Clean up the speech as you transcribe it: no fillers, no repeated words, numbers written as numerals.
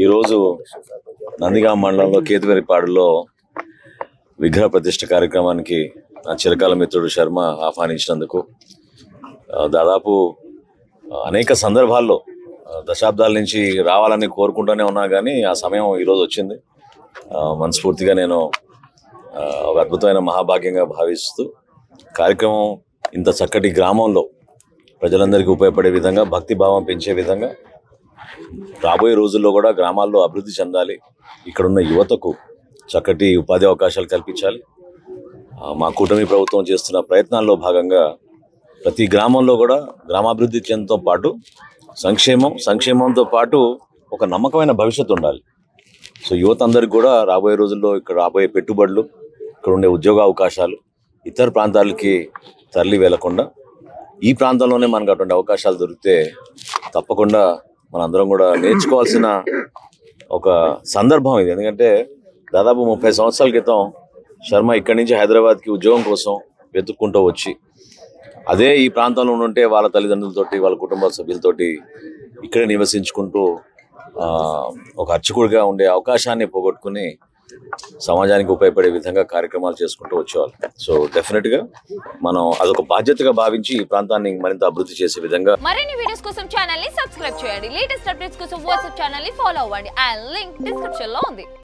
ఈరోజు నందిగామ మండలంలో కేతువేరిపాడులో విగ్రహ ప్రతిష్ఠ కార్యక్రమానికి నా చిరకాల మిత్రుడు శర్మ ఆహ్వానించినందుకు దాదాపు అనేక సందర్భాల్లో దశాబ్దాల నుంచి రావాలని కోరుకుంటూనే ఉన్నా కానీ ఆ సమయం ఈరోజు వచ్చింది. మనస్ఫూర్తిగా నేను ఒక అద్భుతమైన మహాభాగ్యంగా భావిస్తూ కార్యక్రమం ఇంత చక్కటి గ్రామంలో ప్రజలందరికీ ఉపయోగపడే విధంగా భక్తిభావం పెంచే విధంగా రాబోయే రోజుల్లో కూడా గ్రామాల్లో అభివృద్ధి చెందాలి, ఇక్కడున్న యువతకు చక్కటి ఉపాధి అవకాశాలు కల్పించాలి. మా కూటమి ప్రభుత్వం చేస్తున్న ప్రయత్నాల్లో భాగంగా ప్రతి గ్రామంలో కూడా గ్రామాభివృద్ధి చెందడంతో పాటు సంక్షేమంతో పాటు ఒక నమ్మకమైన భవిష్యత్తు ఉండాలి. సో యువత అందరికీ కూడా రాబోయే రోజుల్లో ఇక్కడ రాబోయే పెట్టుబడులు, ఇక్కడ ఉండే ఉద్యోగ అవకాశాలు ఇతర ప్రాంతాలకి తరలి వెళ్లకుండా ఈ ప్రాంతంలోనే మనకు అటువంటి అవకాశాలు దొరికితే తప్పకుండా మనందరం కూడా నేర్చుకోవాల్సిన ఒక సందర్భం ఇది. ఎందుకంటే దాదాపు 30 సంవత్సరాల క్రితం శర్మ ఇక్కడి నుంచి హైదరాబాద్కి ఉద్యోగం కోసం వెతుక్కుంటూ వచ్చి అదే ఈ ప్రాంతంలో ఉంటే వాళ్ళ తల్లిదండ్రులతోటి వాళ్ళ కుటుంబ సభ్యులతోటి ఇక్కడే నివసించుకుంటూ ఒక అర్చకుడిగా ఉండే అవకాశాన్ని పోగొట్టుకుని సమాజానికి ఉపయోగపడే విధంగా కార్యక్రమాలు చేసుకుంటూ వచ్చేవాళ్ళు. సో డెఫినెట్గా మనం అదొక బాధ్యతగా భావించి ఈ ప్రాంతాన్ని మరింత అభివృద్ధి చేసే విధంగా మరిన్ని వీడియోస్ కోసం ఛానల్ ని సబ్స్క్రైబ్ చేయండి. లేటెస్ట్ అప్డేట్స్ కోసం వాట్సాప్ ఛానల్ ని ఫాలో అవ్వండి. ఆ లింక్ డిస్క్రిప్షన్ లో ఉంది.